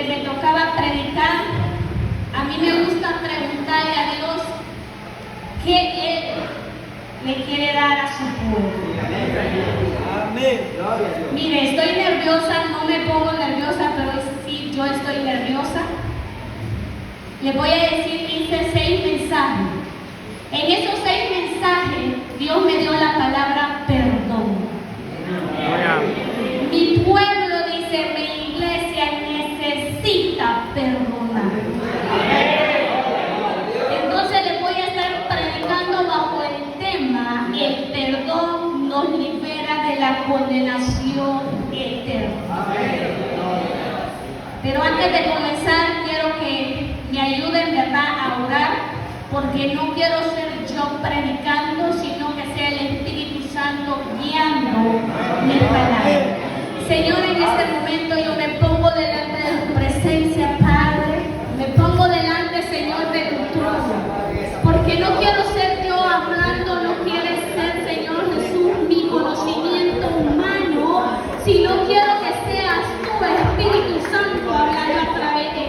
me tocaba predicar, a mí me gusta preguntarle a Dios qué Él le quiere dar a su pueblo. Mire, estoy nerviosa, no me pongo nerviosa, pero sí, yo estoy nerviosa. Les voy a decir, hice 6 mensajes. En esos 6 mensajes, Dios me dio la palabra perdón. Mi pueblo, dice mi iglesia, necesita perdonar. Entonces les voy a estar predicando bajo el tema: el perdón nos libera de la condenación eterna. Pero antes de comenzar, quiero que me ayuden, ¿verdad?, a orar, porque no quiero ser yo predicando, sino que sea el Espíritu Santo guiando mi palabra. Señor, en este momento yo me pongo delante de tu presencia, Padre. Me pongo delante, Señor, de tu trono, porque no quiero ser yo hablando, no quieres ser, Señor Jesús, mi conocimiento humano, sino quiero que seas tú, Espíritu Santo, hablando a través de mí.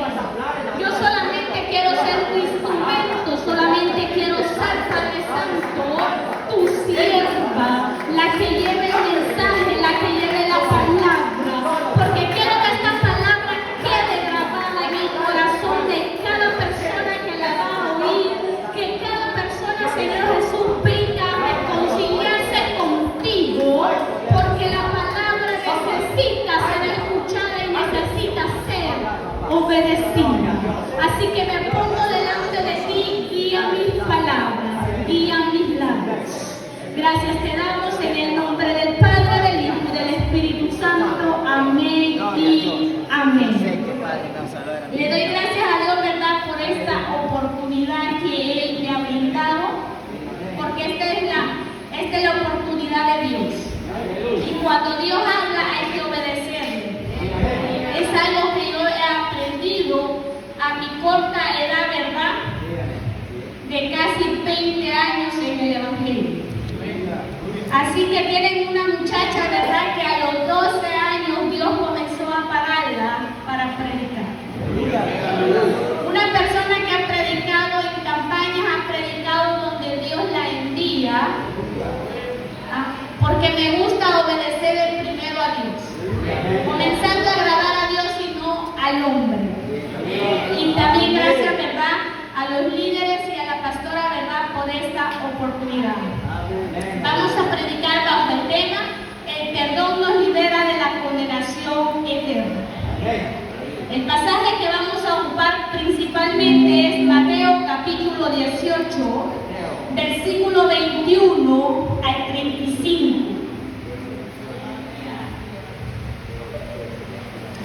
Yo solamente quiero ser tu instrumento, solamente quiero ser, Padre Santo, tu sierva, la que lleve el mensaje, la que lleve la palabra, porque quiero que esta palabra quede grabada en el corazón de cada persona que la va a oír, que cada persona, Señor Jesús, venga a reconciliarse contigo, porque la palabra necesita ser escuchada y necesita ser obedecida. Así que me pongo delante de ti, guía mis palabras, guía mis labios. Gracias te damos en el nombre del Padre, del Hijo y del Espíritu Santo. Amén y amén. Le doy gracias a Dios, ¿verdad?, por esta oportunidad que Él me ha brindado, porque esta es la oportunidad de Dios. Y cuando Dios habla hay que obedecerle. Es algo que yo he aprendido a mi corta edad, ¿verdad?, de casi 20 años en el Evangelio. Así que tienen una muchacha, ¿verdad?, que a los 12 años Dios comenzó a pararla para predicar. Una persona que ha predicado en campañas, ha predicado donde Dios la envía, porque me gusta obedecer primero a Dios, comenzando a agradar a Dios y no al hombre. Y también gracias, ¿verdad?, a los líderes y a la pastora, ¿verdad?, por esta oportunidad. Vamos a predicar bajo el tema: el perdón nos libera de la condenación eterna. El pasaje que vamos a ocupar principalmente es Mateo capítulo 18, versículo 21 al 35.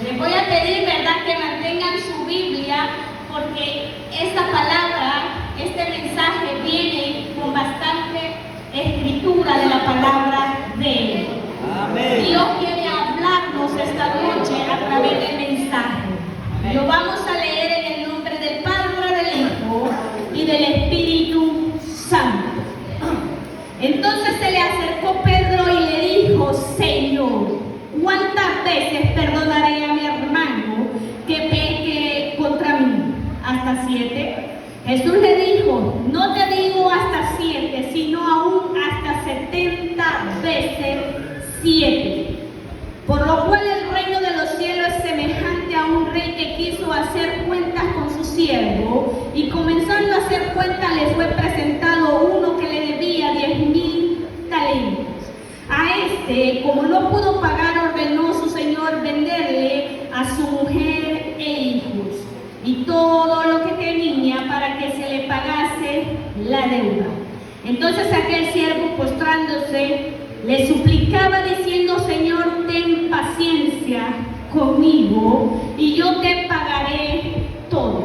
Les voy a pedir, ¿verdad?, que mantengan su Biblia, porque esta palabra, este mensaje viene con bastante escritura de la palabra de Él. Amén. Dios quiere hablarnos esta noche a través del mensaje. Lo vamos a leer en el nombre del Padre, del Hijo y del Espíritu Santo. Entonces se le acercó Pedro y le dijo: Señor, ¿cuántas veces perdonaré a mi hermano que peque contra mí? ¿Hasta 7? Jesús le dijo: no te digo hasta 7, sino aún hasta 70 veces 7. Por lo cual el reino de los cielos es semejante a un rey que quiso hacer cuentas con su siervo, y comenzando a hacer cuentas le fue presentado uno que le debía 10,000 talentos. A este, como no pudo pagar, ordenó su señor venderle a su mujer e hijos y todo lo que tenía para que se le pagase la deuda. Entonces aquel siervo, postrándose, le suplicaba diciendo: Señor, ten paciencia conmigo y yo te pagaré todo.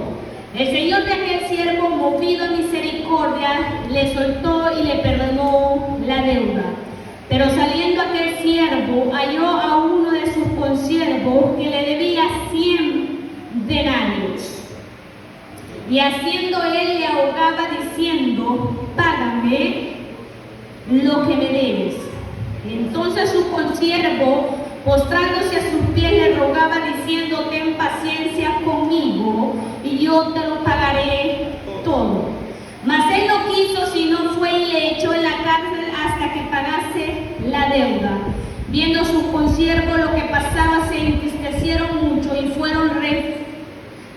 El señor de aquel siervo, movido a misericordia, le soltó y le perdonó la deuda. Pero saliendo aquel siervo, halló a uno de sus consiervos que le debía 100 denarios. Y haciendo él, le ahogaba diciendo: págame lo que me debes. Entonces su consiervo, postrándose a sus pies le rogaba diciendo: ten paciencia conmigo y yo te lo pagaré todo. Mas él no quiso, sino fue y le echó en la cárcel hasta que pagase la deuda. Viendo sus consiervos lo que pasaba, se entristecieron mucho y fueron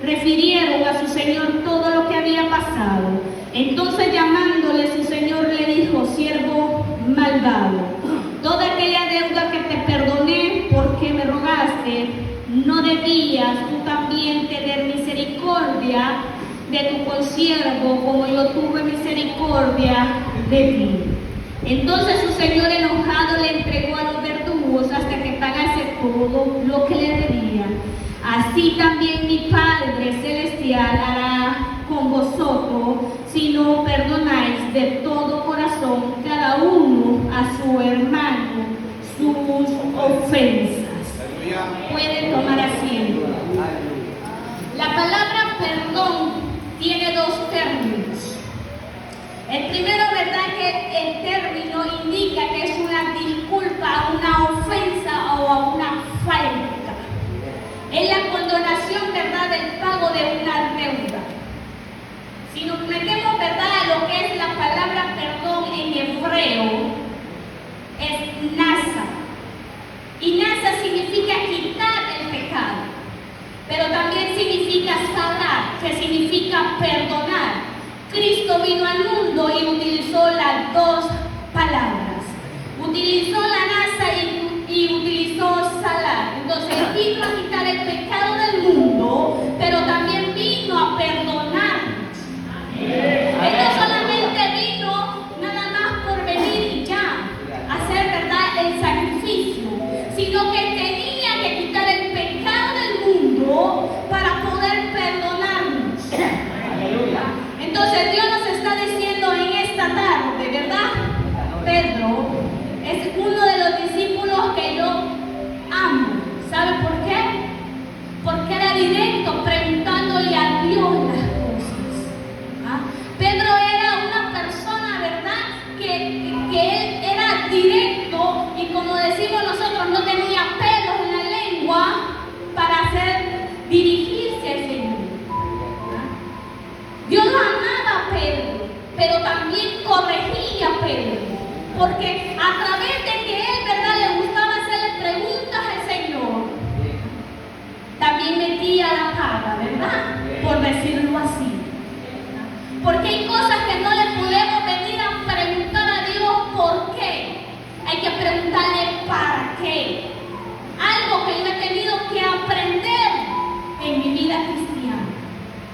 refirieron a su señor todo lo que había pasado. Entonces, llamándole su señor, le dijo: siervo malvado, toda aquella deuda que te perdoné porque me rogaste, ¿no debías tú también tener misericordia de tu consiervo como yo tuve misericordia de ti? Entonces su señor enojado le entregó a los verdugos hasta que pagase todo lo que le debía. Así también mi Padre Celestial hará con vosotros si no perdonáis de todo corazón cada uno a su hermano sus ofensas. Pueden tomar asiento. La palabra perdón tiene dos términos. El primero, ¿verdad?, que el término indica que es una disculpa a una ofensa o a una falta. Es la condonación, ¿verdad?, del pago de una deuda. Si nos metemos, ¿verdad?, a lo que es la palabra perdón en hebreo, es nasa. Y nasa significa quitar el pecado, pero también significa sanar, que significa perdonar. Cristo vino al mundo y utilizó las dos palabras. Utilizó la nasa y utilizó salar. Entonces vino a quitar el pecado del mundo, pero también vino a perdonarnos. Él no solamente vino nada más por venir y ya, hacer, ¿verdad?, el sacrificio, sino que tenía que quitar el pecado del mundo para poder perdonarnos. Entonces Dios nos está diciendo en esta tarde, ¿verdad? Pedro es uno de los discípulos que yo amo. ¿Sabe por qué? Porque era directo, preguntándole a Dios las cosas. Pedro era una persona, ¿verdad?, que él era directo y, como decimos nosotros, no tenía pelos en la lengua para dirigirse al Señor. Dios amaba a Pedro, pero también corregía a Pedro, porque a través de que él, ¿verdad?, le gustaba hacerle preguntas al Señor, también metía la paga, ¿verdad?, por decirlo así. Porque hay cosas que no le podemos venir a preguntar a Dios por qué. Hay que preguntarle para qué. Algo que yo he tenido que aprender en mi vida cristiana.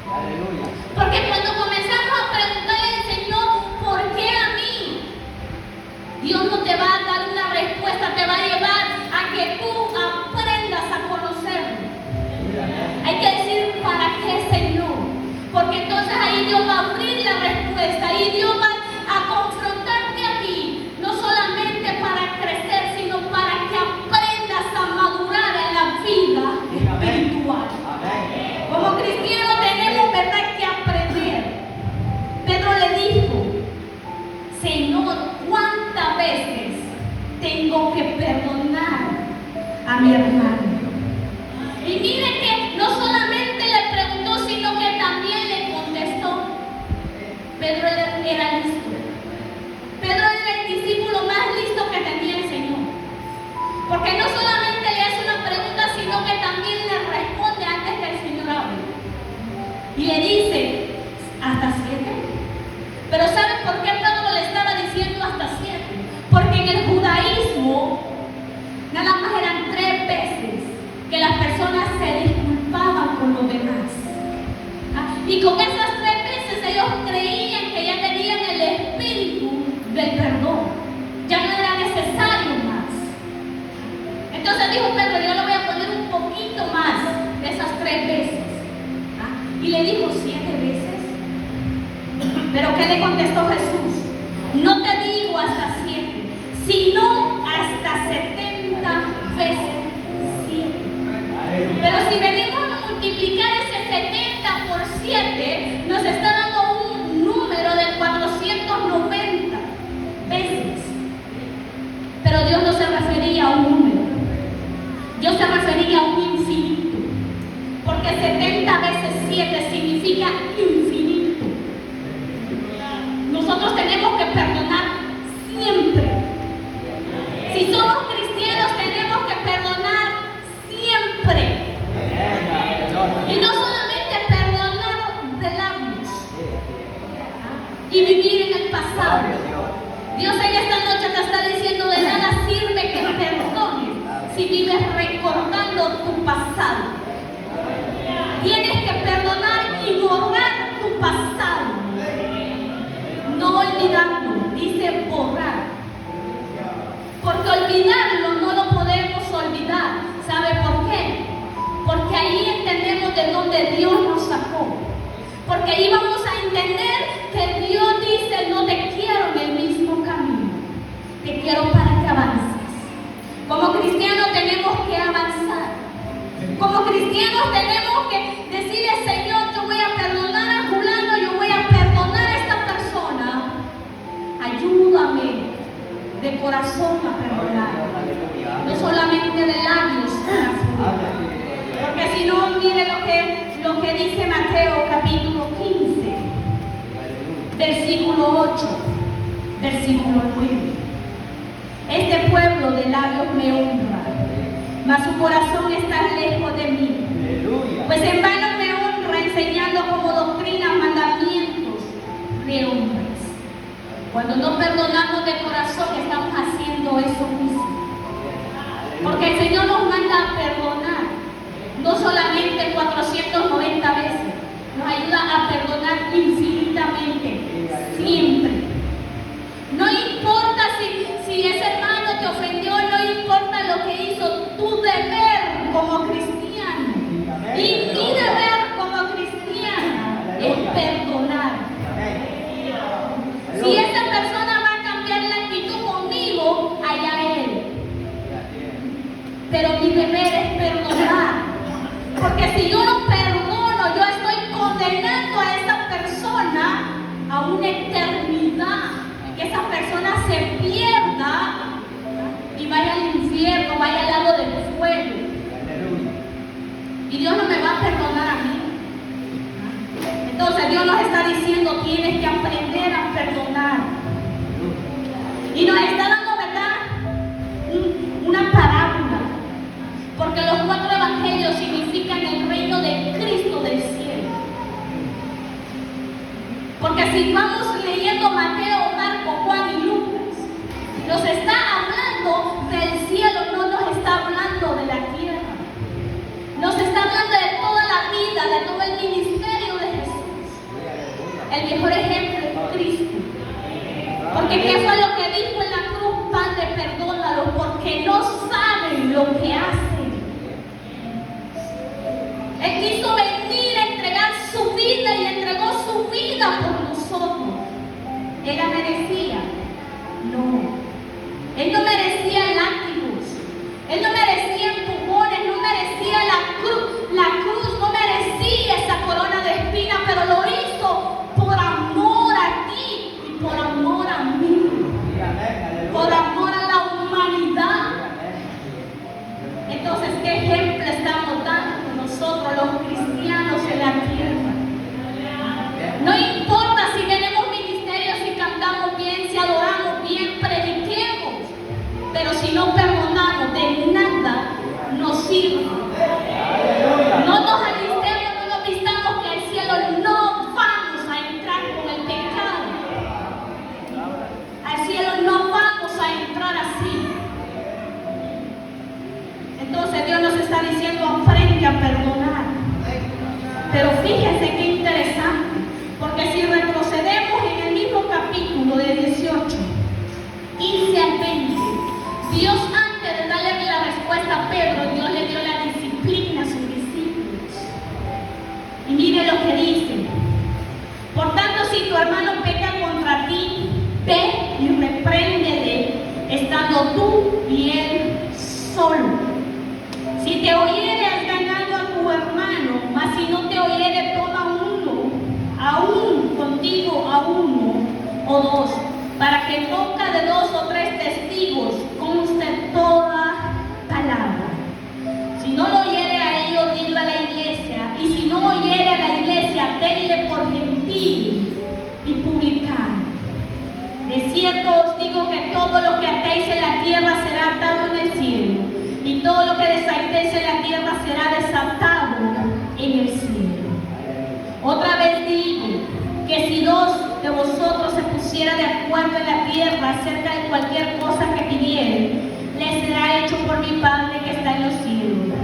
Aleluya. Porque cuando comenzamos a preguntarle al Señor por qué a mí, Dios no te va a dar una respuesta, te va a llevar a que tú aprendas a conocerlo. Hay que decir para qué, Señor, porque entonces ahí Dios va a abrir la respuesta y Dios va a confrontarte a ti, no solamente para crecer, sino para que aprendas a madurar en la vida espiritual. Como cristianos tenemos, ¿verdad?, que aprender. Pedro le dijo: Señor, ¿cuántas veces tengo que perdonar a mi hermano? Y mire que no solamente le preguntó, sino que también le contestó. Pedro era listo. Pedro era el discípulo más listo que tenía el Señor. Porque no solamente le hace una pregunta, sino que también le responde antes que el Señor hable. Y le dice: ¿hasta 7? Pero ¿saben por qué Pedro le estaba diciendo hasta 7? Porque en el judaísmo nada más eran 3 veces que las personas se disculpaban con los demás. Y con esas 3 veces ellos creían que ya tenían el espíritu del perdón. Ya no era necesario más. Entonces dijo Pedro: yo le voy a poner un poquito más de esas 3 veces. Y le dijo: 7 veces. Pero ¿qué le contestó Jesús? No te digo hasta 7, sino hasta 70 veces 7. Pero si venimos a multiplicar ese 70 por 7, nos está dando un número de 490 veces. Pero Dios no se refería a un número. Dios se refería a un infinito, porque 70 veces 7 significa infinito. Nosotros tenemos que perdonar siempre. Si somos cristianos, tenemos que perdonar siempre. Y no solamente perdonar de labios y vivir en el pasado. Dios en esta noche te está diciendo: de nada sirve que perdones si vives recordando tu pasado. Tienes que perdonar y borrar tu pasado. No olvidarlo, dice borrar. Porque olvidarlo no lo podemos olvidar. ¿Sabe por qué? Porque ahí entendemos de dónde Dios nos sacó. Porque ahí vamos a entender que Dios dice: no te quiero en el mismo camino, te quiero para que avances. Como cristianos tenemos que avanzar. Como cristianos tenemos que decirle: Señor, yo voy a perdonar a fulano, yo voy a perdonar a esta persona. Ayúdame de corazón a perdonar, no solamente de labios. Porque si no, mire lo que dice Mateo capítulo 15, versículo 8, versículo 9. Este pueblo de labios me honra, mas su corazón está lejos de mí. Pues en vano me honra enseñando como doctrina mandamientos de hombres. Cuando no perdonamos de corazón, estamos haciendo eso mismo. Porque el Señor nos manda a perdonar, no solamente 490 veces, nos ayuda a perdonar infinitamente, siempre. No importa si ese hermano te ofendió, no importa lo que hizo, tu deber como cristiano y mi deber como cristiana es perdonar. Si esa persona va a cambiar la actitud conmigo, allá él. Pero mi deber es perdonar. Porque si yo no perdono, yo estoy condenando a esa persona a una eternidad. Que esa persona se pierda y vaya al infierno, vaya al lago del fuego. Y Dios no me va a perdonar a mí. Entonces Dios nos está diciendo: tienes que aprender a perdonar. Y nos está dando, ¿verdad?, una parábola. Porque los 4 evangelios significan el reino de Cristo del cielo. Porque si vamos leyendo Mateo, Marco, Juan y Lucas, nos está hablando del cielo, no nos está hablando de la tierra. Nos está hablando de toda la vida, de todo el ministerio de Jesús. El mejor ejemplo es Cristo. Porque ¿qué fue lo que dijo en la cruz? Padre, perdónalos porque no saben lo que hacen. Él quiso venir a entregar su vida y entregó su vida por nosotros. ¿Él la merecía? No. Él no merecía látigos. Él no merecía empujones. No merecía la cruz. La cruz no merecía esa corona de espinas, pero lo hizo por amor a ti y por amor a mí. Por amor a la humanidad. Entonces, ¿qué ejemplo estamos dando nosotros los cristianos en la tierra? No importa si tenemos ministerio, si cantamos bien, si adoramos bien, prediquemos, pero si no perdonamos, de nada nos sirve. No nos alistemos, no nos vistamos que al cielo no vamos a entrar con el pecado. Al cielo no vamos a entrar así. Entonces Dios nos está diciendo: aprende a perdonar. Pero fíjense qué interesante, porque si retrocedemos en el mismo capítulo de 18, 15 al 20, Dios, antes de darle la respuesta a Pedro, Dios le dio la disciplina a sus discípulos. Y mire lo que dice: por tanto, si tu hermano peca contra ti, ve y repréndele, estando tú y él solo. Si te oyere, has ganado a tu hermano, mas si no te oyere, toma uno, aún contigo a uno o dos, para que en boca de 2 o 3 testigos conste toda palabra. de vosotros se pusiera de acuerdo en la tierra acerca de cualquier cosa que pidieren, les será hecho por mi Padre que está en los cielos.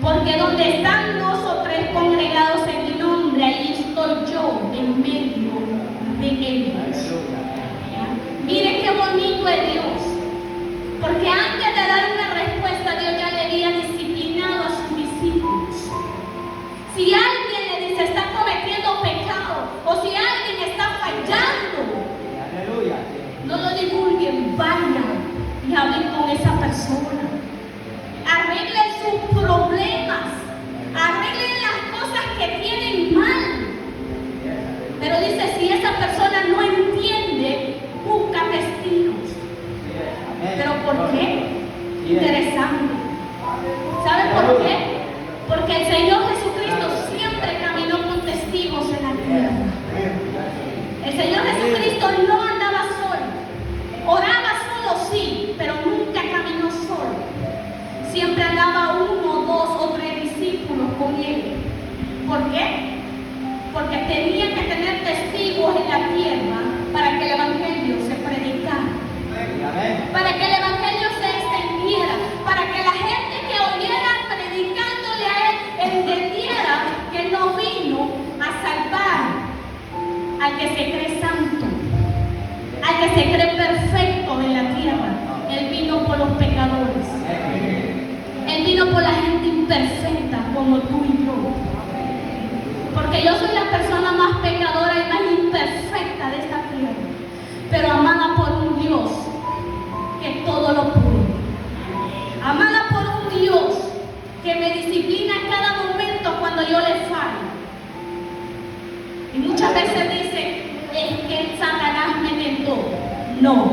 Porque donde están 2 o 3 congregados en mi nombre, ahí estoy yo en medio de ellos. Miren qué bonito es Dios. Porque antes de dar una respuesta, Dios ya le había disciplinado a sus discípulos. Si alguien le dice está cometiendo pecado, o si alguien está fallando, no lo divulguen, vayan y hablen con esa persona. Arreglen sus problemas, arreglen las cosas que tienen mal. Pero dice, si esa persona no entiende, busca testigos. ¿Pero por qué? Interesante. ¿Saben por qué? Porque el Señor Jesucristo siempre caminó con testigos en la tierra. El Señor Jesucristo no andaba solo. Oraba solo, sí, pero nunca caminó solo. Siempre andaba 1, 2 o 3 discípulos con él. ¿Por qué? Porque tenía que tener testigos en la tierra para que el Evangelio se predicara, para que el Evangelio se extendiera, para que la gente que oyera predicándole a él entendiera que él no vino a salvar al que se cree santo, al que se cree perfecto en la tierra. Él vino por los pecadores. Él vino por la gente imperfecta como tú y yo. Porque yo soy la persona más pecadora y más imperfecta de esta tierra, pero amada por un Dios que todo lo puede. Amada por un Dios que me disciplina en cada momento cuando yo le fallo. Y muchas veces dicen, es que Satanás me tentó. No.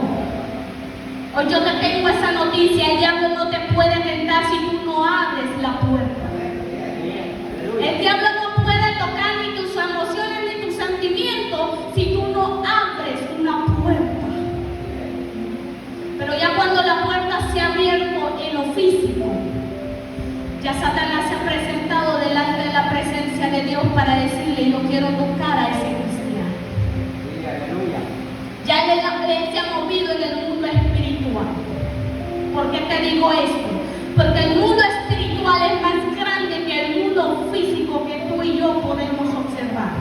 Hoy yo te tengo esa noticia, el diablo no te puede tentar si tú no abres la puerta. El diablo no puede tocar ni tus emociones ni tus sentimientos si tú no abres una puerta. Pero ya cuando la puerta se ha abierto en lo físico, ya Satanás se ha presentado delante de la presencia de Dios para decirle, yo quiero tocar a ese cristiano. Ya él se ha movido en el mundo espiritual. ¿Por qué te digo esto? Porque el mundo espiritual es más grande que el mundo físico que tú y yo podemos observar.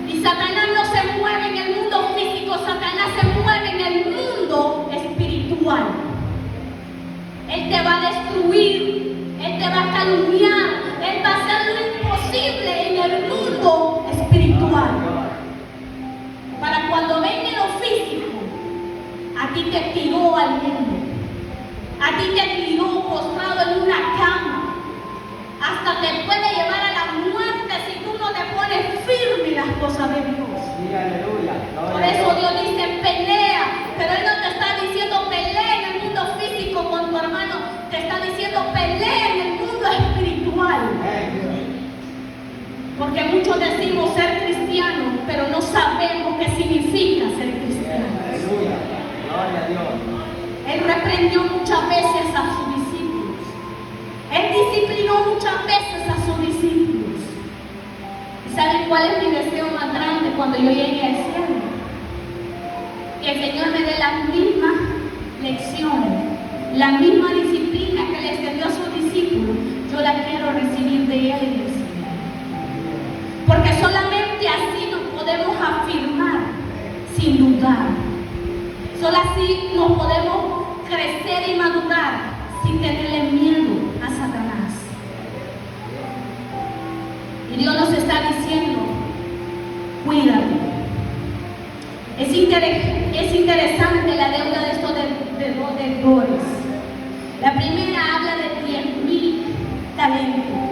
Y Satanás no se mueve en el mundo físico, Satanás se mueve en el mundo espiritual. Él te va a destruir, él te va a calumniar, él va a hacer lo imposible en el mundo espiritual. Para cuando venga en lo físico, a ti te tiró al mundo. A ti te tiró postrado en una cama. Hasta te puede llevar a la muerte si tú no te pones firme en las cosas de Dios. Por eso Dios dice pelea. Pero Él no te está diciendo pelea en el mundo físico con tu hermano. Te está diciendo pelea en el mundo espiritual. Porque muchos decimos ser cristianos, pero no sabemos qué significa ser cristiano. Gloria a Dios. Él reprendió muchas veces a sus discípulos. Él disciplinó muchas veces a sus discípulos. ¿Y saben cuál es mi deseo más grande cuando yo llegue al cielo? Que el Señor me dé las mismas lecciones, la misma disciplina que le extendió a sus discípulos. Yo la quiero recibir de Él en el cielo. Porque solamente así nos podemos afirmar sin dudar. Solo así nos podemos crecer y madurar sin tenerle miedo a Satanás. Y Dios nos está diciendo, cuídate. Es interesante la deuda de estos deudores. La primera habla de 10,000 talentos.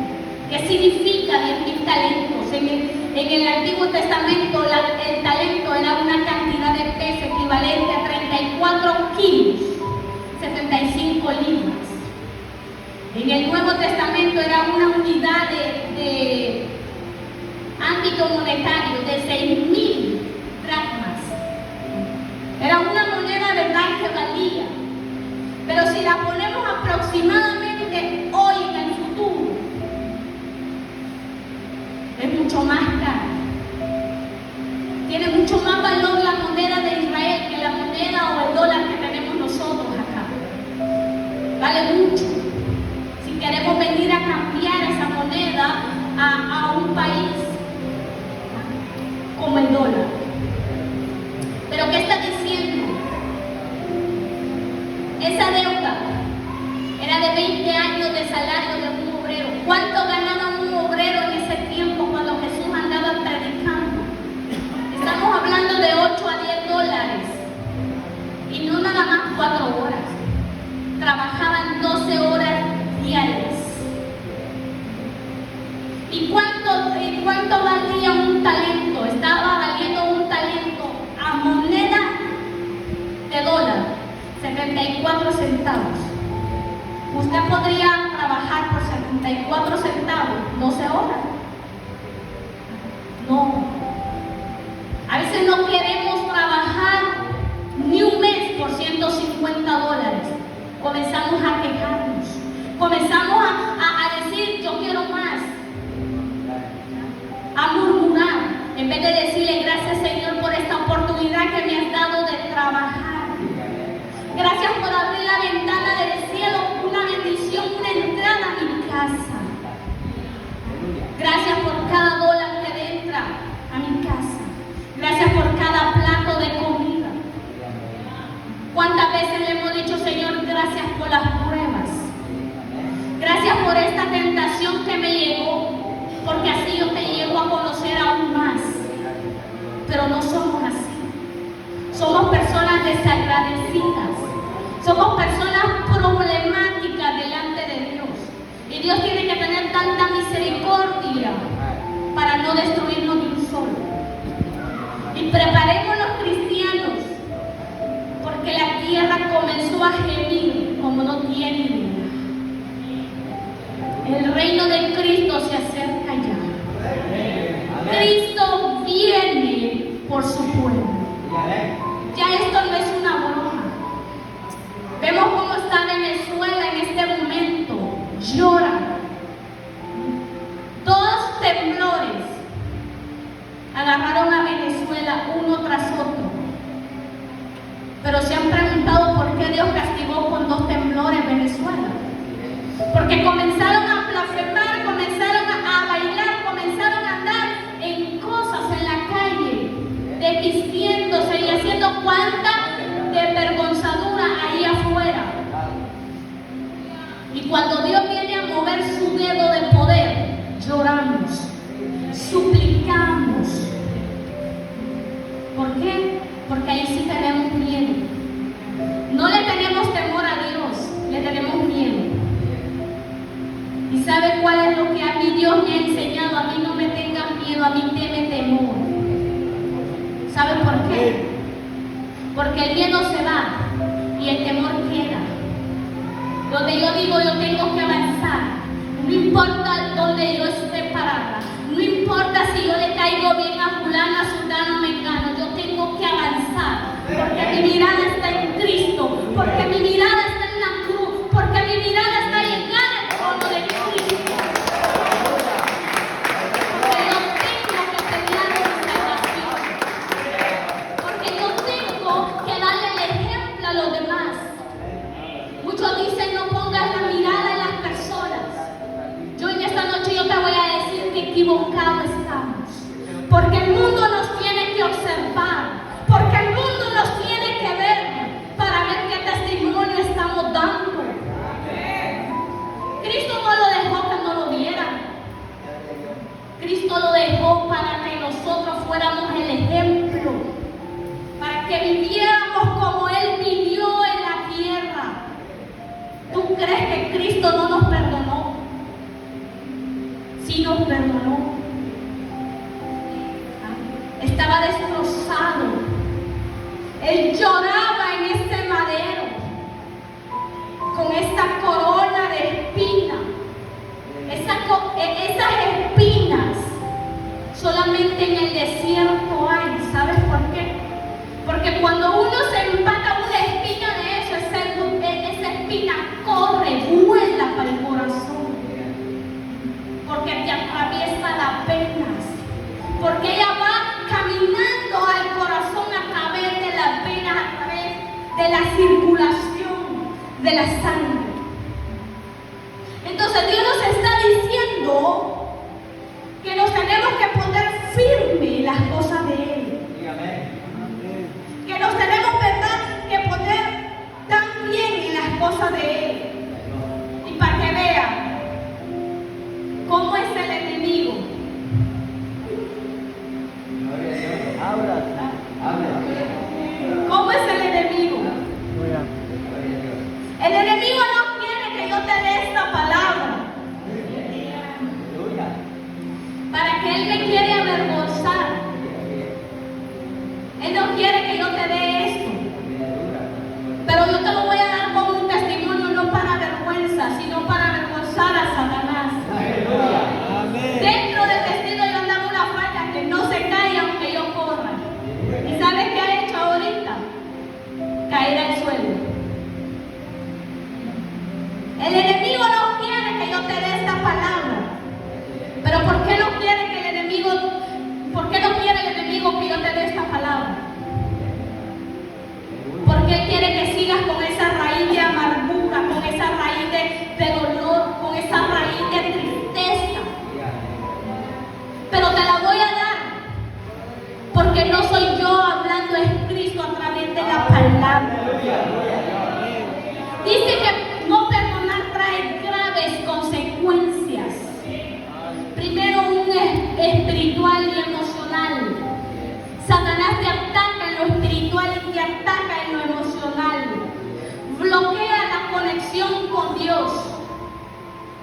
¿Qué significa 10,000 talentos? En el Antiguo Testamento el talento era una cantidad de peso equivalente a 34 kilos, 75 libras. En el Nuevo Testamento era una unidad de ámbito monetario de 6,000 dracmas. Era una moneda verdad que valía. Pero si la ponemos aproximadamente hoy en el futuro, es mucho más caro. Esa deuda era de 20 años de salario de un obrero. ¿Cuánto ganaba un obrero en ese tiempo cuando Jesús andaba predicando? Estamos hablando de 8 a 10 dólares. Y no nada más 4 horas. Trabajaban 12 horas diarias. ¿Y cuánto valía un talento? Estaba valiendo un talento a moneda de dólar, 74 centavos. Usted podría trabajar por 74 centavos, 12 horas. No. A veces no queremos trabajar ni un mes por 150 dólares. Comenzamos a quejarnos. Comenzamos a decir, yo quiero más. A murmurar, en vez de decirle gracias Señor por esta oportunidad que me has dado de trabajar. Gracias por abrir la ventana del cielo, una bendición, una entrada a mi casa. Gracias por cada dólar que entra a mi casa. Gracias por cada plato de comida. ¿Cuántas veces le hemos dicho Señor, gracias por las pruebas? Gracias por esta tentación que me llegó. Porque así yo te llego a conocer aún más. Pero no somos así. Somos personas desagradecidas. Somos personas problemáticas delante de Dios. Y Dios tiene que tener tanta misericordia para no destruirnos de un solo. Y preparemos los cristianos, porque la tierra comenzó a gemir como no tiene idea. El reino de Cristo se acerca ya. Cristo viene por su pueblo. Ya esto no es una broma. Vemos cómo está Venezuela en este momento. Llora. 2 temblores agarraron a Venezuela uno tras otro. Pero se han preguntado por qué Dios castigó con 2 temblores Venezuela. Porque comenzaron a blasfemar, comenzaron a bailar, comenzaron a andar en cosas en la calle, desvistiéndose y haciendo cuanta desvergonzadura ahí afuera. Y cuando Dios viene a mover su dedo de poder, lloramos, suplicamos. ¿Por qué? Porque ahí sí tenemos miedo. No le tenemos temor a Dios, le tenemos miedo. ¿Y sabe cuál es lo que a mí Dios me ha enseñado? A mí no me tengan miedo, a mí teme temor. ¿Sabe por qué? Porque el miedo se va y el temor queda. Donde yo digo yo tengo que avanzar, no importa donde yo esté parada, no importa si yo le caigo bien a fulana, sultano, mengano, yo tengo que avanzar, porque mi mirada está en Cristo, porque mi mirada está en la cruz, porque mi mirada está llegada al trono de Cristo. Porque yo tengo que pelear mi salvación, porque yo tengo que darle el ejemplo a los demás. Muchos dicen no pongas la mirada en las personas. Yo en esta noche yo te voy a decir que equivocados estamos, porque el mundo nos tiene que observar, porque el mundo nos tiene que ver para ver qué testimonio estamos dando. Cristo no lo dejó que no lo vieran. Cristo lo dejó para que nosotros fuéramos el ejemplo, para que viviéramos como Él vivió en la tierra. ¿Tú crees que Cristo no nos perdonó? Sí nos perdonó. Estaba destrozado. Él lloraba en este madero con esta corona de espinas. Esas espinas solamente en el desierto hay. ¿Sabes por qué? Porque cuando uno se empata una espina de eso, esa espina corre, vuela para el corazón. Porque te atraviesa las venas. Porque ella va caminando al corazón a través de las venas, a través de la circulación de la sangre. Entonces Dios nos está diciendo que nos tenemos que poner firme en las cosas de Él. Que nos tenemos, ¿verdad?, que poner tan bien en las El enemigo no quiere que yo te dé esta palabra. Pero ¿por qué no quiere que el enemigo, por qué no quiere el enemigo que yo te dé esta palabra? Porque él quiere que sigas con esa raíz de amargura, con esa raíz de dolor, con esa raíz de tristeza. Pero te la voy a dar, porque no soy yo hablando, es Cristo a través de la palabra. Dice que no perdonar trae graves consecuencias. Primero, un espiritual y emocional. Satanás te ataca en lo espiritual y te ataca en lo emocional. Bloquea la conexión con Dios.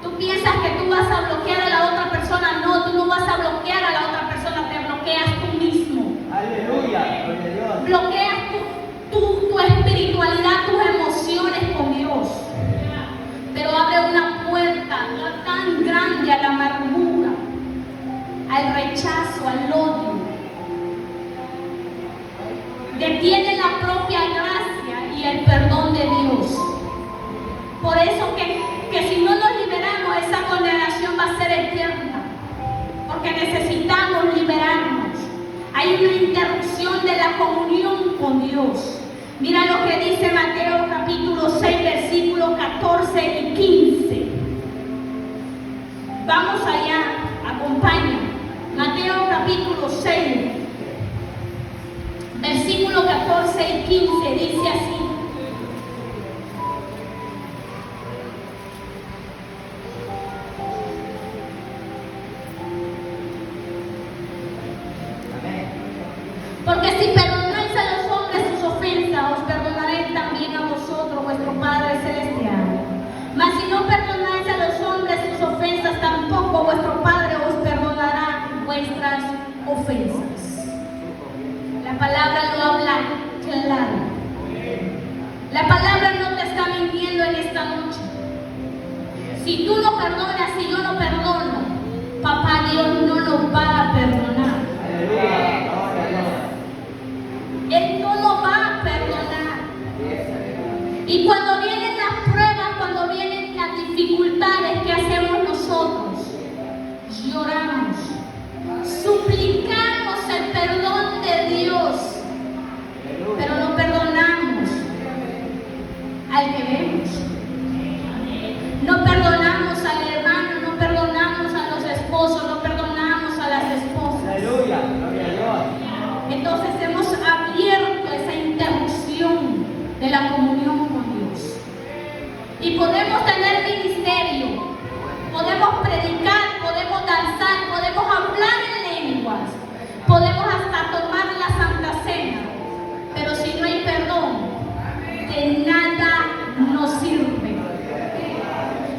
Tú piensas que tú vas a bloquear a la otra persona. No, tú no vas a bloquear a la otra persona, te bloqueas tú mismo. Aleluya, gloria a Dios. Bloqueas tu espiritualidad, tus emociones con Dios. Pero abre una puerta tan grande a la amargura, al rechazo, al odio. Detiene la propia gracia y el perdón de Dios. Por eso que si no nos liberamos, esa condenación va a ser eterna. Porque necesitamos liberarnos. Hay una interrupción de la comunión con Dios. Mira lo que dice Mateo capítulo 6, versículos 14 y 15. Vamos allá, acompaña. Mateo capítulo 6, versículos 14 y 15, dice así. Porque si perdonáis a los hombres sus ofensas, os perdonaré también a vosotros, vuestro Padre Celestial. Mas si no perdonáis a los hombres sus ofensas, tampoco vuestro Padre os perdonará vuestras ofensas. La palabra lo habla claro. La palabra no te está mintiendo en esta noche. Si tú no perdonas, si yo no perdono, Papá Dios no nos va a perdonar. Él no lo va a perdonar. Y cuando vienen las pruebas, cuando vienen las dificultades, ¿qué hacemos nosotros? Lloramos, suplicamos el perdón de Dios, pero no perdonamos al que vemos. No perdonamos al hermano, no perdonamos a los esposos, no perdonamos a las esposas. Aleluya, gloria a Dios. Entonces hemos abierto esa interrupción de la comunión con Dios. Y podemos tener ministerio, podemos predicar, podemos danzar, podemos hablar en lenguas, podemos hasta tomar la Santa Cena, pero si no hay perdón, de nada nos sirve.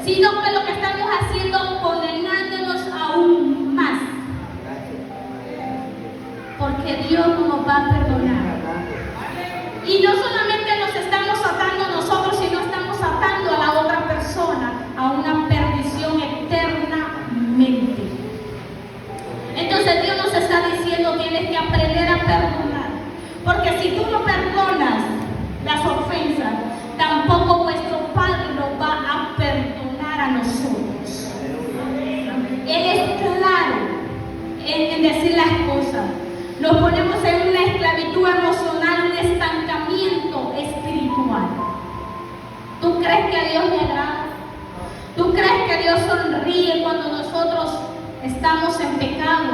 Sino que lo que estamos haciendo es condenándonos aún más. Porque Dios no nos va a perdonar. Y no solamente nos estamos atando nosotros, sino estamos atando a la otra persona a una perdición eternamente. Entonces Dios nos está diciendo, tienes que aprender a perdonar. Porque si tú no perdonas las ofensas, tampoco vuestro Padre nos va a perdonar a nosotros. Él es claro en decir las cosas. Nos ponemos en una esclavitud emocional, un estancamiento espiritual. ¿Tú crees que a Dios le agrada? ¿Tú crees que Dios sonríe cuando nosotros estamos en pecado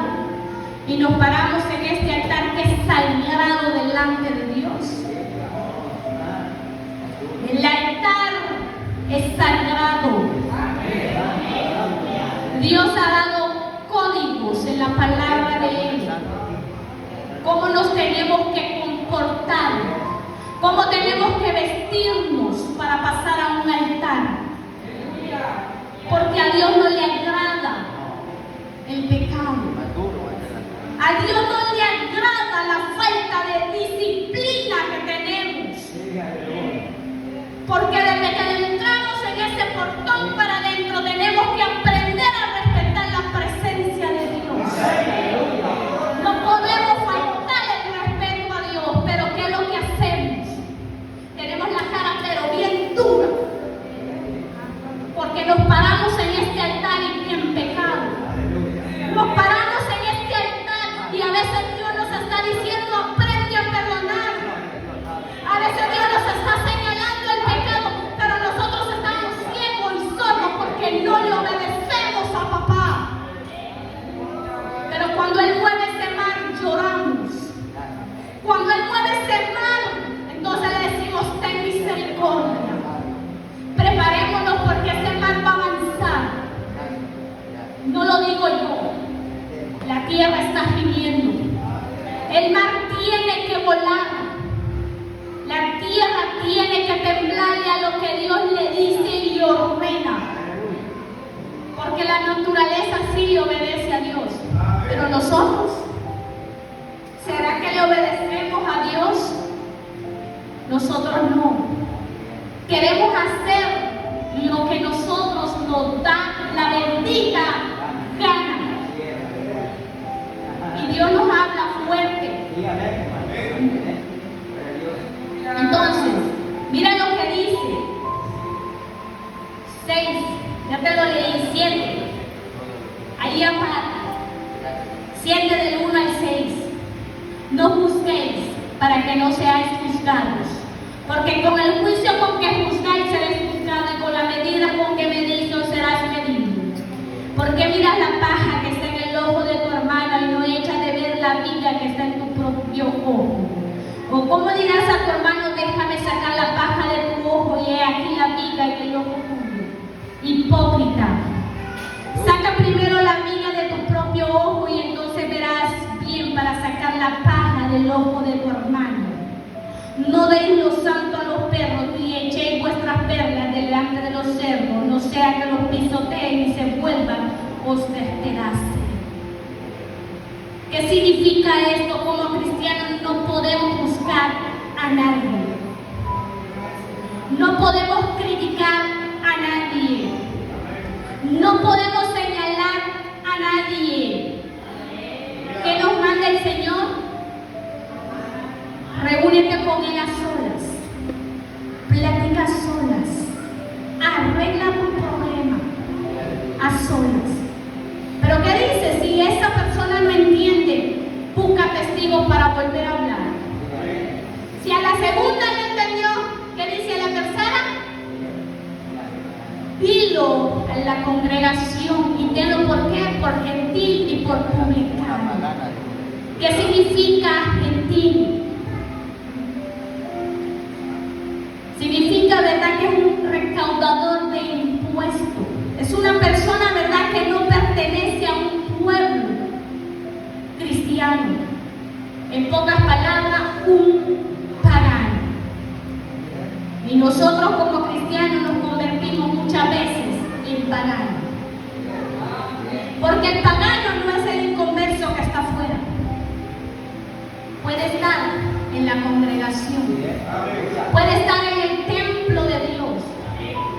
y nos paramos en este altar que es sagrado delante de Dios? El altar es sagrado. Dios ha dado códigos en la palabra de Él. Cómo nos tenemos que comportar, cómo tenemos que vestirnos para pasar a un altar. Porque a Dios no le agrada el pecado. A Dios no le agrada la falta de disciplina que tenemos. Porque desde que entramos en ese portón para adentro tenemos que aprender a respetar la presencia de Dios. No podemos faltar el respeto a Dios, pero ¿qué es lo que hacemos? Tenemos la cara pero bien dura. porque nos paramos en este altar en pecado. Nos paramos en este altar y a veces Dios nos está diciendo, aprende a perdonar. A veces Dios nos está señalando el pecado, pero nosotros estamos ciegos y sordos porque no le obedecemos a papá. Pero cuando Él mueve ese mar, lloramos. Cuando Él mueve ese mar, entonces le decimos, ten misericordia. Preparémonos porque ese mar va a avanzar. No lo digo yo. La tierra está gimiendo. El mar tiene que volar. La tierra tiene que temblarle a lo que Dios le dice y ordena. Porque la naturaleza sí obedece a Dios. Pero nosotros, ¿será que le obedecemos a Dios? Nosotros no. Queremos hacer lo que nosotros nos da la bendita gana. Y Dios nos habla fuerte. Entonces, mira lo que dice. 6, ya te lo leí, 7. Ahí aparte. 7 del 1 al 6. No juzguéis para que no seáis juzgados. Porque con el juicio con que juzgáis seréis juzgados, y con la medida con que medís no serás medido. Porque miras la paja que está en el ojo de tu hermano y no echas de ver la viga que está en tu propio ojo. O cómo dirás a tu hermano, déjame sacar la paja de tu ojo y he aquí la viga en el ojo tuyo. Hipócrita. Saca primero la viga de tu propio ojo y entonces verás bien para sacar la paja del ojo de tu hermano. No deis lo santo a los perros, ni echéis vuestras perlas delante de los cerdos, no sea que los pisoteen y se vuelvan, os despedacen. ¿Qué significa esto? Como cristianos no podemos juzgar a nadie. No podemos criticar a nadie. No podemos señalar a nadie. ¿Qué nos manda el Señor? Reúnete con Él a solas, platica a solas, arregla tu problema a solas. Pero ¿qué dice? Si esa persona no entiende, busca testigos para volver a hablar. Si a la segunda no entendió, ¿qué dice a la tercera? Dilo a la congregación. ¿Y dilo por qué? Por gentil y por publicano. ¿Qué significa gentil? Significa, ¿verdad?, que es un recaudador de impuestos. Es una persona, ¿verdad?, que no pertenece a un pueblo cristiano. En pocas palabras, un pagano. Y nosotros como cristianos nos convertimos muchas veces en paganos. Porque el pagano no es el inconverso que está afuera. Puede estar en la congregación. Puede estar en el templo de Dios,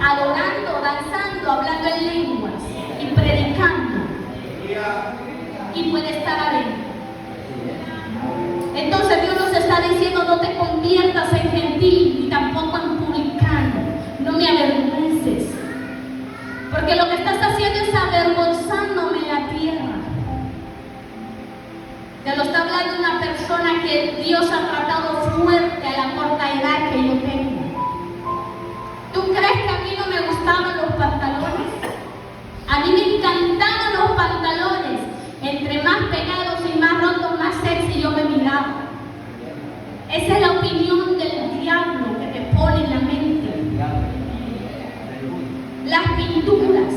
adorando, danzando, hablando en lenguas y predicando. Y puede estar adentro. Entonces Dios nos está diciendo, no te conviertas en gentil ni tampoco en publicano. No me avergüences. Porque lo que estás haciendo es avergonzándome en la tierra. Te lo está hablando una persona que Dios ha tratado fuerte a la corta edad que yo tengo. ¿Tú crees que a mí no me gustaban los pantalones? A mí me encantaban los pantalones. Entre más pegados y más rotos, más sexy yo me miraba. Esa es la opinión del diablo que te pone en la mente. Las pinturas,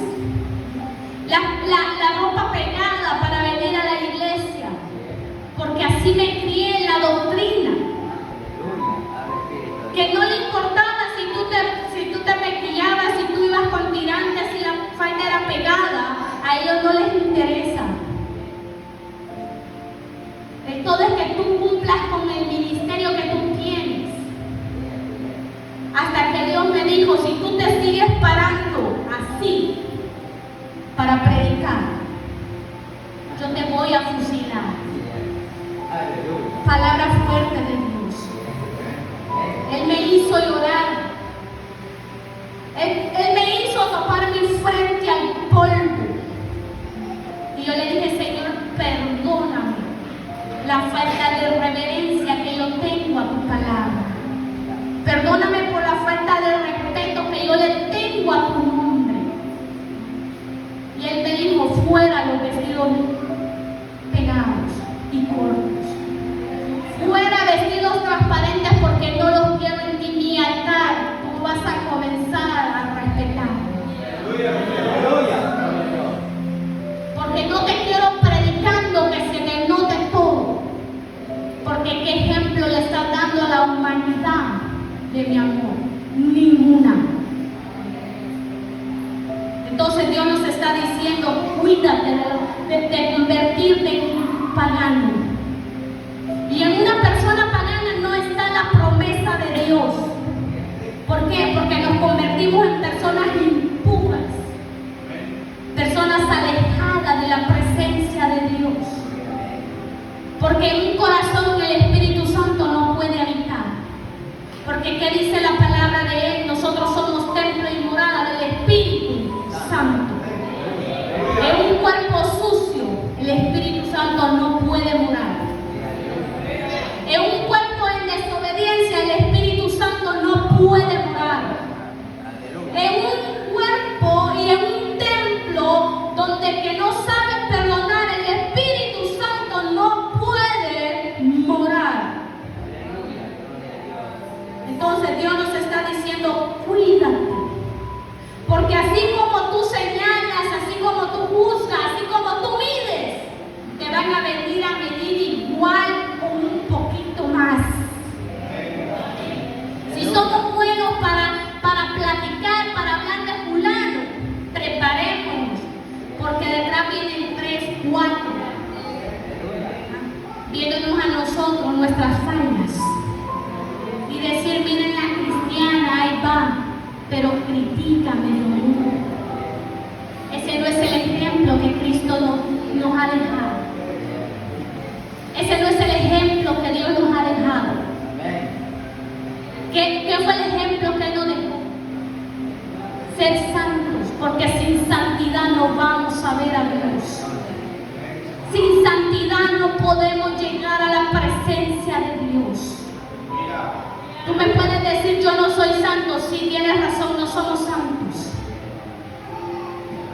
la ropa pegada para venir a la iglesia. Porque así me crié en la doctrina. Que no le importaba si tú te maquillabas, si tú ibas con tirantes, si la falda era pegada, a ellos no les interesa. Todo es que tú cumplas con el ministerio que tú tienes. Hasta que Dios me dijo, si tú te sigues parando así para predicar, yo te voy a fusilar. Palabra fuerte de Dios. Él me hizo llorar. Él me hizo topar mi frente al polvo. Y yo le dije, Señor, perdóname la falta de reverencia que yo tengo a tu palabra. Perdóname por la falta de respeto que yo le tengo a tu nombre. Y él me dijo, fuera los vestidos pegados y cortos. Fuera vestidos transparentes porque no los quiero en mi altar. Tú vas a comenzar a respetar. Porque no te quiero predicando que se me note todo. Porque qué ejemplo le estás dando a la humanidad de mi amor. Ninguna. Entonces Dios nos está diciendo, cuídate de convertirte en pagano. Y en una persona pagana no está la promesa de Dios. ¿Por qué? Porque nos convertimos en personas impuras, personas alejadas de la presencia de Dios. Porque en un corazón el Espíritu Santo no puede habitar. Porque ¿qué dice la palabra de Él? Nosotros somos templo y morada del Espíritu Santo. En un cuerpo sucio el Espíritu Santo no puede morar. En un cuerpo en desobediencia el Espíritu Santo no puede morar. En un cuerpo y en un templo donde el que no sabe perdonar, el Espíritu Santo no puede morar. Entonces Dios nos está diciendo, cuídate. Porque así como tú señalas, así como tú juzgas, así como tú mides, te van a venir a medir igual o un poquito más. Si somos buenos para platicar, para hablar de fulano, preparémonos, porque detrás vienen 3, 4, viéndonos a nosotros nuestras fallas y decir, miren la cristiana, ahí va, pero critícame lo mismo. Ese no es el ejemplo que Cristo nos ha dejado. Ese no es el ejemplo que Dios nos ha dejado. ¿Qué fue el ejemplo que Él nos dejó? Ser santos, porque sin santidad no vamos a ver a Dios. Sin santidad no podemos llegar a la presencia de Dios. Tú me puedes decir, yo no soy santo. Sí, tienes razón, no somos santos.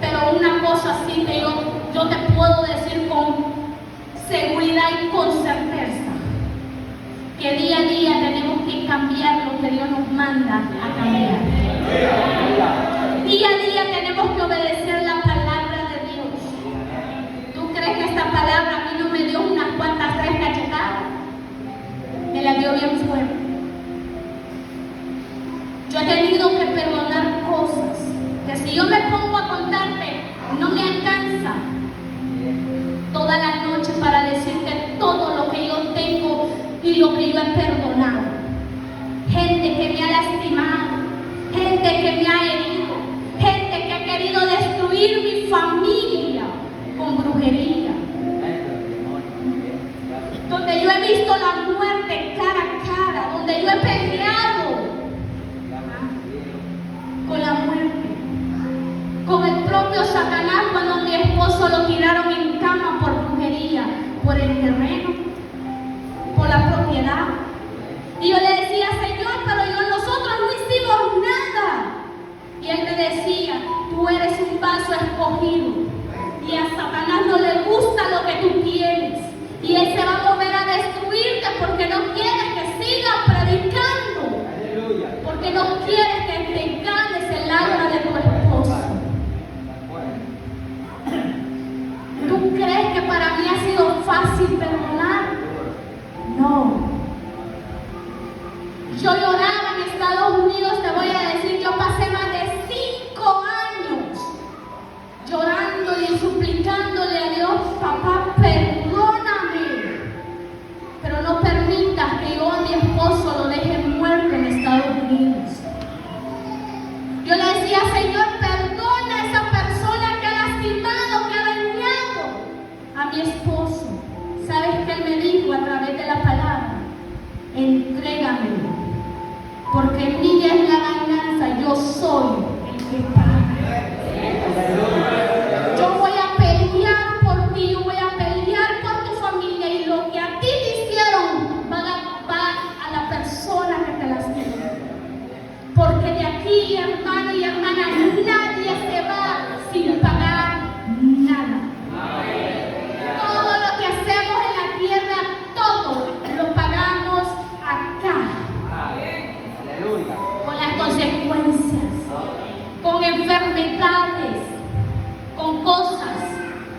Pero una cosa sí que yo te puedo decir con seguridad y con certeza, que día a día tenemos que cambiar lo que Dios nos manda a cambiar. Día a día tenemos que obedecer la palabra de Dios. ¿Tú crees que esta palabra a mí no me dio unas cuantas 3 cachetadas? Me la dio bien fuerte. Yo he tenido que perdonar cosas que si yo me pongo a contarte no me alcanza toda la noche para decirte todo lo que yo tengo y lo que yo he perdonado. Gente que me ha lastimado, gente que me ha herido, gente que ha querido destruir mi familia con brujería, donde yo he visto la muerte cara a cara, donde yo he peleado con la muerte, con el propio Satanás, cuando a mi esposo lo tiraron en cama por brujería, por el terreno, por la propiedad. Y yo le decía, Señor, pero nosotros no hicimos nada. Y Él me decía, tú eres un vaso escogido y a Satanás no le gusta lo que tú tienes, y Él se va a mover a destruirte porque no quiere que sigas predicando. Porque no quieres que te ganes el alma de tu esposo. ¿Tú crees que para mí ha sido fácil perdonar? No. Yo lloraba en Estados Unidos, te voy a decir, yo pasé más de 5 años llorándole y suplicándole a Dios, papá, perdóname, pero no permitas que yo a mi esposo lo deje muerto en Estados Unidos. Yo le decía, Señor, perdona a esa persona que ha lastimado, que ha dañado a mi esposo. ¿Sabes qué Él me dijo a través de la palabra? Entrégamelo, porque mía es la venganza, yo soy el que paga. nadie se va sin pagar nada. Todo lo que hacemos en la tierra, todo lo pagamos acá. Aleluya. Con las consecuencias, con enfermedades, con cosas.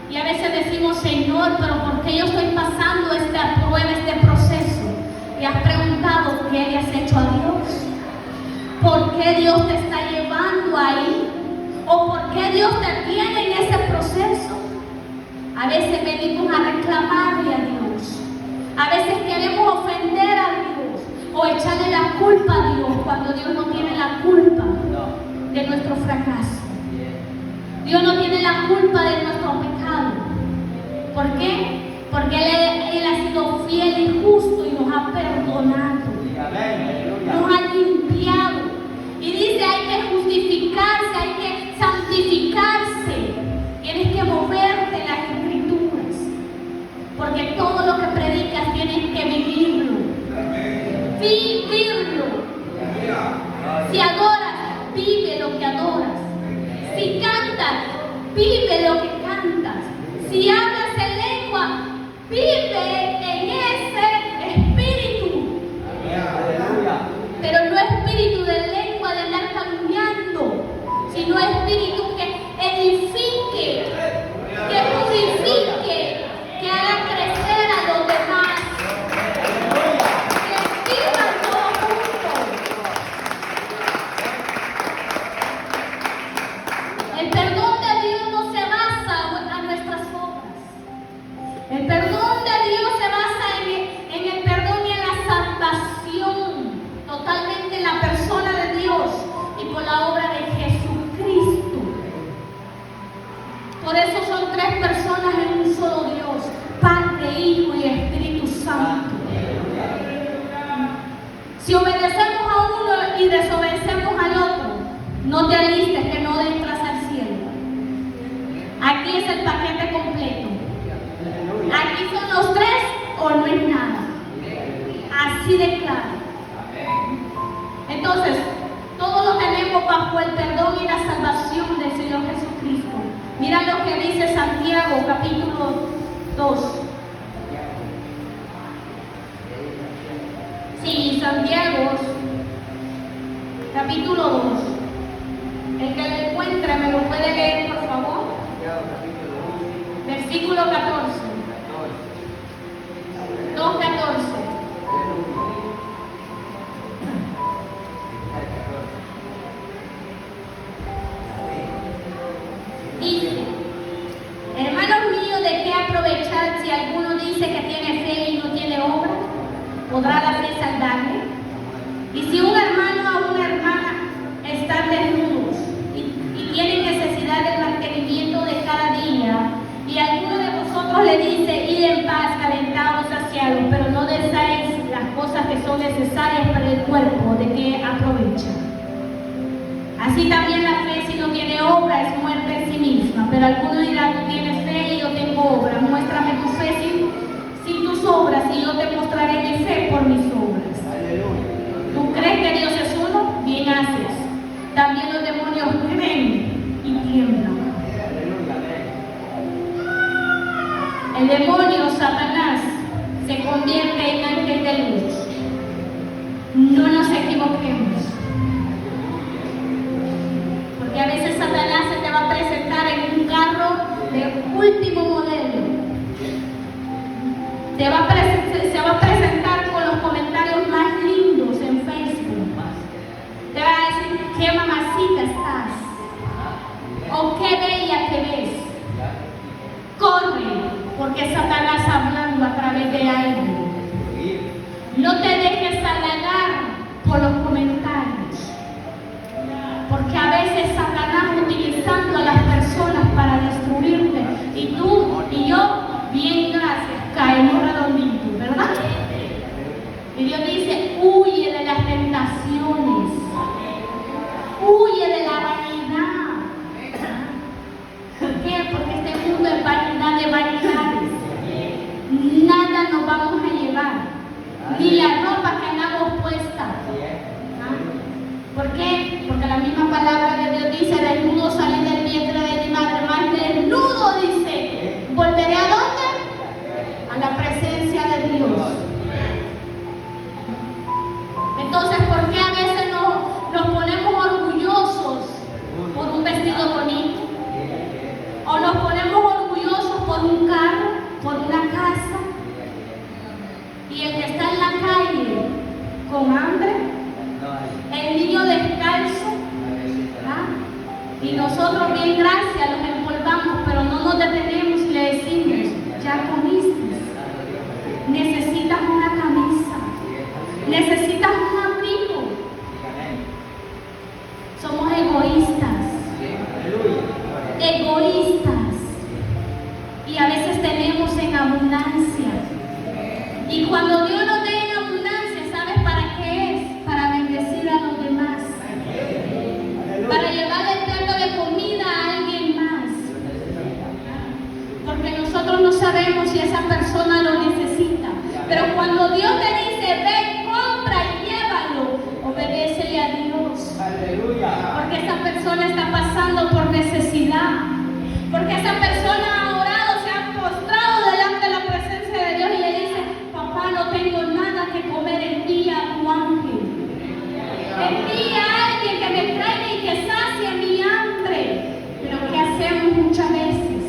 Y a veces decimos, Señor, pero ¿por qué yo estoy pasando esta prueba, este proceso? ¿Te has preguntado qué le has hecho a Dios? ¿Por qué Dios te está llevando ahí? ¿O por qué Dios te tiene en ese proceso? A veces venimos a reclamarle a Dios. A veces queremos ofender a Dios o echarle la culpa a Dios cuando Dios no tiene la culpa de nuestro fracaso. Dios no tiene la culpa de nuestro pecado. ¿Por qué? Porque Él ha sido fiel y justo y nos ha perdonado. Nos ha limpiado. Y dice, hay que justificarse, hay que santificarse. Tienes que moverte en las escrituras. Porque todo lo que predicas tienes que vivirlo. Vivirlo. Si adoras, vive lo que adoras. Si cantas, vive lo que cantas. Si hablas en lengua, vive en ese espíritu. Pero no espíritu de lengua de andar cambiando, sino espíritu que edifique, que purifique, que haga crecer a los demás. Que vivan todos juntos. El perdón de Dios no se basa en nuestras obras. El perdón de Dios se basa en el perdón y en la salvación, totalmente en la persona de Dios y por la obra de Jesucristo. Por eso son tres personas en un solo Dios, Padre, Hijo y Espíritu Santo. Si obedecemos a uno y desobedecemos al otro, no te alistes que no entras al cielo. Aquí es el paquete completo. Aquí son los tres o no es nada. Así de claro. Entonces, todo lo tenemos bajo el perdón y la salvación del Señor Jesucristo. Mira lo que dice Santiago, capítulo 2. Sí, Santiago, capítulo 2. El que lo encuentre me lo puede leer, por favor. Versículo 14. 2:14. Dice, hermanos míos, ¿de qué aprovechar si alguno dice que tiene fe y no tiene obra? ¿Podrá la fe salvarle? Y si un hermano o una hermana están desnudos y tienen necesidad del mantenimiento de cada día, y alguno de vosotros le dice, id en paz, calentaos, saciados, pero no deseáis las cosas que son necesarias para el cuerpo, ¿de qué aprovecha? Así también la fe, si no tiene obra, es muerte en sí misma. Pero alguno dirá, tú tienes fe y yo tengo obra. Muéstrame tu fe sin tus obras, y yo te mostraré mi fe por mis obras. ¿Tú crees que Dios es uno? Bien haces. También los demonios creen y tiemblan. El demonio, Satanás, se convierte en ángel de luz. No nos equivoquemos. Porque a veces Satanás se te va a presentar en un carro de último modelo. Se va a presentar con los comentarios más lindos en Facebook. Te va a decir, qué mamacita estás. O qué bella te ves. Corre, porque Satanás hablando a través de alguien. No te dejes halagar por los comentarios. Porque a veces Satanás utilizando a las personas para destruirte. Y tú y yo, bien gracias, caemos redonditos, ¿verdad? Y Dios dice, huye de las tentaciones. Huye de la vanidad. ¿Por qué? Porque este mundo es vanidad de vanidades. Nada nos vamos a llevar. Ni la ropa que andamos puesta. ¿Por qué? Porque la misma palabra de Dios dice, del por un vestido bonito, o nos ponemos orgullosos por un carro, por una casa, y el que está en la calle con hambre, el niño descalzo, ¿ah? Y nosotros bien gracias los envolvamos, pero no nos detenemos y le decimos, ya comiste, necesitas una camisa, necesitas un abrigo. Somos egoístas, y a veces tenemos en abundancia, y cuando Dios nos dé en abundancia, ¿sabes para qué es? Para bendecir a los demás, para llevarle el plato de comida a alguien más, porque nosotros no sabemos si esa persona lo necesita, pero cuando Dios te dice, ven, compra y llévalo, obedécele a Dios, porque esa persona está pasando por necesidad, porque esa persona ha orado, se ha postrado delante de la presencia de Dios y le dice, papá, no tengo nada que comer, envía a tu ángel, envía a alguien que me traiga y que sacie mi hambre. Pero ¿qué hacemos muchas veces?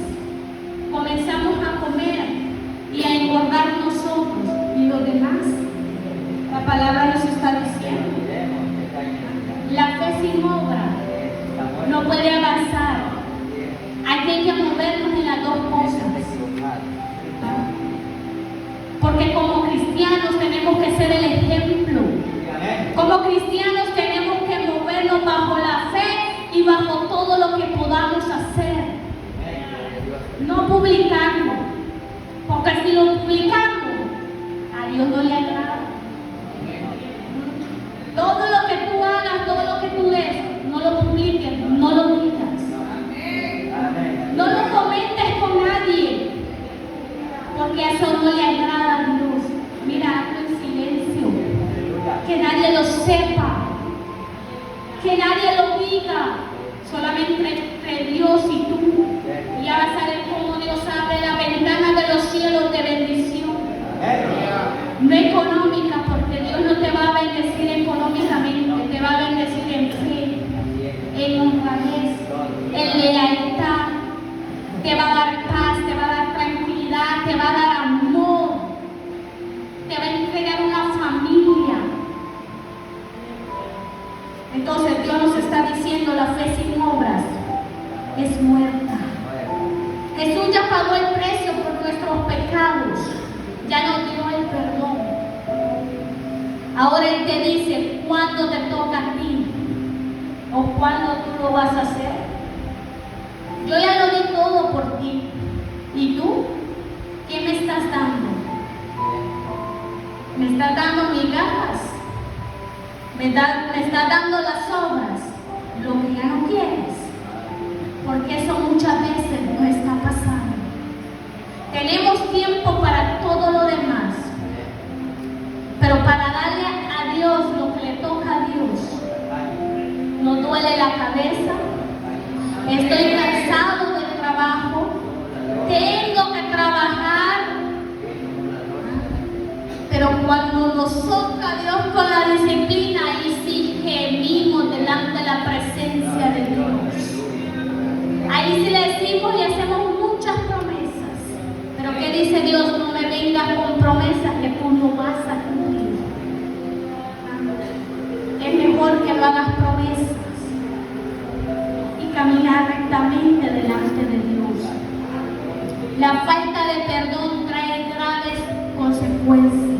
Comenzamos a comer y a engordar nosotros y los demás. La palabra nos está diciendo, la fe sin obra no puede avanzar. Aquí hay que movernos en las dos cosas, porque como cristianos tenemos que ser el ejemplo. Como cristianos tenemos que movernos bajo la fe y bajo todo lo que podamos hacer, no publicarlo, porque si lo publicamos a Dios no le agrada. Todo lo que tú hagas, todo lo que tú des, no lo publiques, no lo digas, no lo comentes con nadie, porque eso no le agrada a Dios. Mira, hazlo en silencio, que nadie lo sepa, que nadie lo diga, solamente entre Dios y tú. Y ya vas a ver cómo Dios abre la ventana de los cielos de bendición, no económica, porque Dios no te va a bendecir económicamente, te va a bendecir en fe, en honradez, en lealtad, te va a dar paz, te va a dar tranquilidad, te va a dar amor, te va a entregar una familia. Entonces Dios nos está diciendo, la fe sin obras es muerta. Jesús ya pagó el precio por nuestros pecados, ya nos dio el perdón. Ahora Él te dice cuándo te toca a ti o cuándo tú lo vas a hacer. Yo ya lo di todo por ti. ¿Y tú? ¿Qué me estás dando? ¿Me estás dando migajas? ¿Me estás dando las obras? Lo que ya no quieres. Porque eso muchas veces nos está pasando. Tenemos tiempo para todo lo demás, pero para darle a Dios lo que le toca a Dios, nos duele la cabeza, estoy cansado del trabajo, tengo que trabajar. Pero cuando nos toca Dios con la disciplina, ahí sí gemimos delante de la presencia de Dios. Ahí sí le decimos y hacemos muchas promesas. Pero ¿qué dice Dios? No me vengas con promesas que tú no vas a cumplir. Es mejor que no hagas promesas y caminar rectamente delante de Dios. La falta de perdón trae graves consecuencias.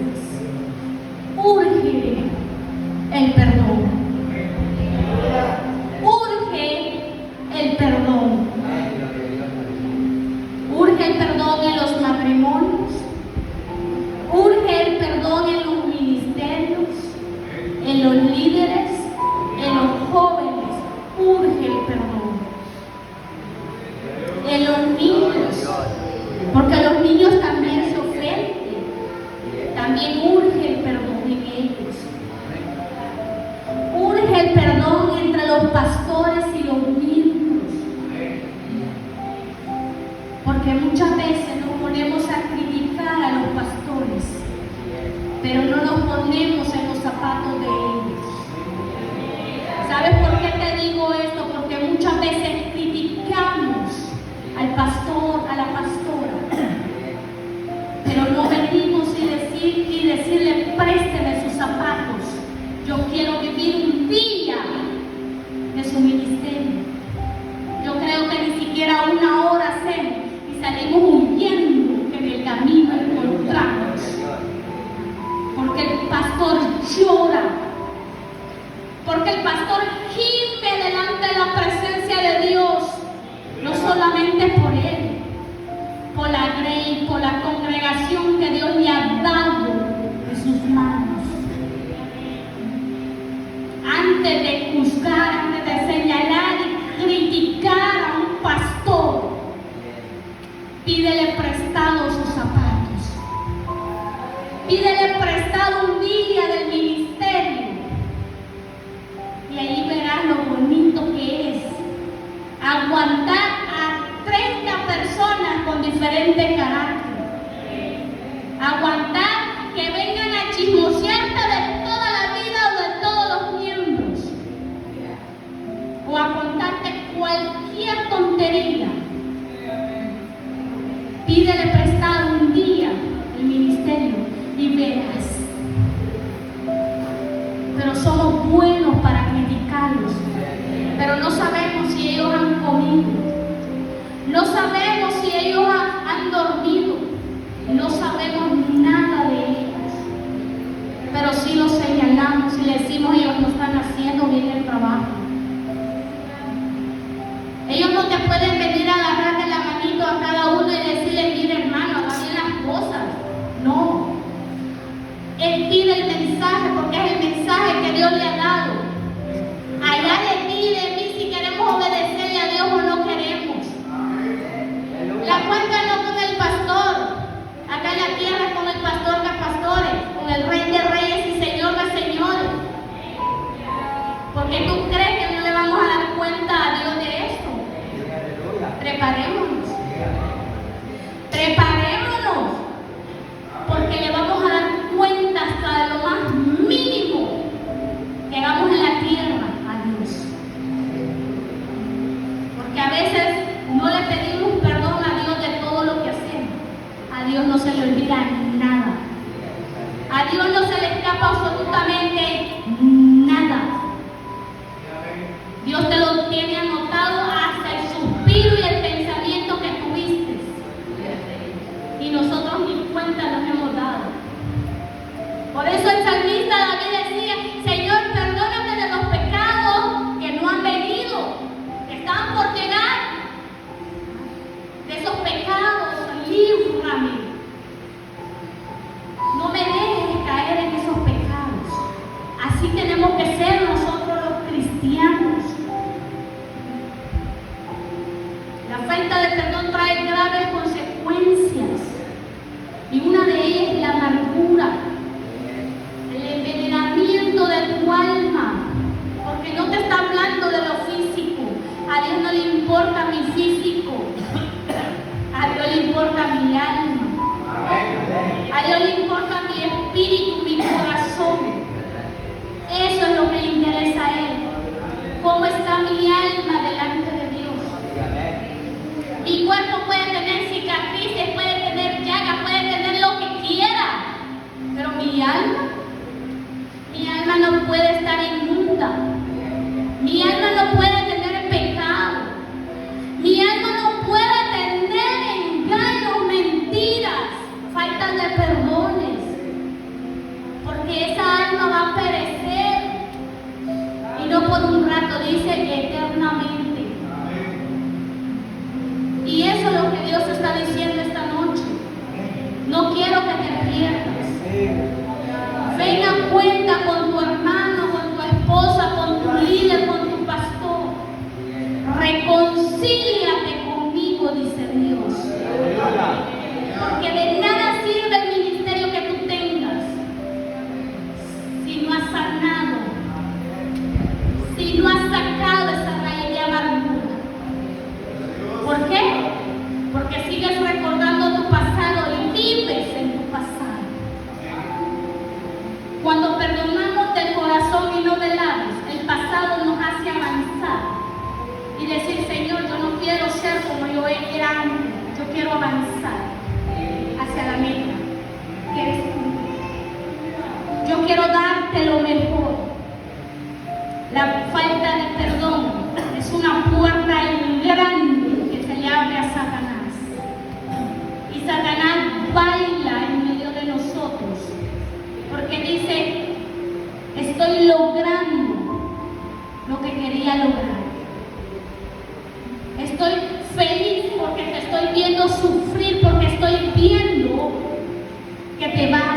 Urge el perdón. Urge el perdón. Urge el perdón en los matrimonios. Urge el perdón en los ministerios, en los líderes, en los jóvenes. Urge el perdón. En los niños, porque los niños también se ofenden. También urge el perdón en ellos. Urge el perdón entre los pastores y los miembros. Porque muchas veces nos ponemos a criticar a los pastores, pero no nos ponemos en los zapatos de ellos. ¿Sabes por qué te digo esto? Porque muchas veces llora. Porque el pastor gime delante de la presencia de Dios, no solamente por él, por la grey, por la congregación que Dios le ha dado en sus manos. Antes de juzgar, antes de señalar y criticar a un pastor, pídele prestado sus zapatos. Pídele prestado un día del ministerio. Y ahí verás lo bonito que es aguantar a 30 personas con diferentes caracteres. Aguantar que vengan a chismosearte de toda la vida o de todos los miembros. O a contarte cualquier tontería. Pídele prestado un día el ministerio y verás. Pero somos buenos para criticarlos. Pero no sabemos si ellos han comido. No sabemos si ellos han dormido. No sabemos nada de ellos. Pero sí los señalamos y le decimos: ellos no están haciendo bien el trabajo. Ellos no te pueden venir a agarrar de la manito a cada uno y decirle: mire, hermano, haga bien las cosas. No. Él pide el mensaje porque es el mensaje que Dios le ha dado. Allá de ti y de mí si queremos obedecerle a Dios o no queremos. La cuenta no con el pastor. Acá en la tierra con el pastor de pastores, con el rey de reyes y señor de señores. Porque tú crees que no le vamos a dar cuenta a Dios de esto. Preparémonos. Preparémonos. Porque le vamos a dar cuenta hasta de lo más mínimo que hagamos en la tierra a Dios. Porque a veces no le pedimos perdón a Dios de todo lo que hacemos. A Dios no se le olvida nada. A Dios no se le escapa absolutamente nada. Dios te lo tiene anotado hasta el suspiro y el pensamiento que tuviste. Y nosotros ni cuenta nos hemos dado. Por eso el salmista David decía: Señor, perdóname de los pecados que no han venido, que estaban por llegar. De esos pecados, líbrame. No me dejes caer en esos pecados. Así tenemos que ser nosotros los cristianos. La falta de perdón trae graves consecuencias. Y una de ellas es la amargura, el envenenamiento de tu alma. Porque no te está hablando de lo físico. A Dios no le importa mi físico. A Dios le importa mi alma. A Dios le importa mi espíritu, mi corazón. Eso es lo que le interesa a Él. ¿Cómo está mi alma delante de Dios? Mi cuerpo puede tener cicatrices, puede tener llagas, puede tener lo que quiera. Pero mi alma no puede estar inmunda. Mi alma no puede tener pecado. Mi alma no puede tener engaños, mentiras, faltas de perdones. Porque esa alma va a perecer. Y no por un rato, dice eternamente. Y eso es lo que Dios está diciendo esta noche. No quiero que te pierdas. Ven a cuenta con tu hermano, con tu esposa, con tu líder, con tu pastor. Reconcíliate conmigo, dice Dios. Porque de nada sirve el ministerio que tú tengas si no has sanado, si no has sacado esa raíz de amargura. ¿Por qué? Porque sigues recordando tu pasado y vives en tu pasado. Cuando perdonamos del corazón y no de labios, el pasado nos hace avanzar y decir: Señor, yo no quiero ser como yo era antes, yo quiero avanzar hacia la meta que eres tú. Yo quiero darte lo mejor. La falta de perdón es una puerta grande que se le abre a Satanás. Y Satanás baila en medio de nosotros. Porque dice: dialogar. Estoy feliz porque te estoy viendo sufrir, porque estoy viendo que te vas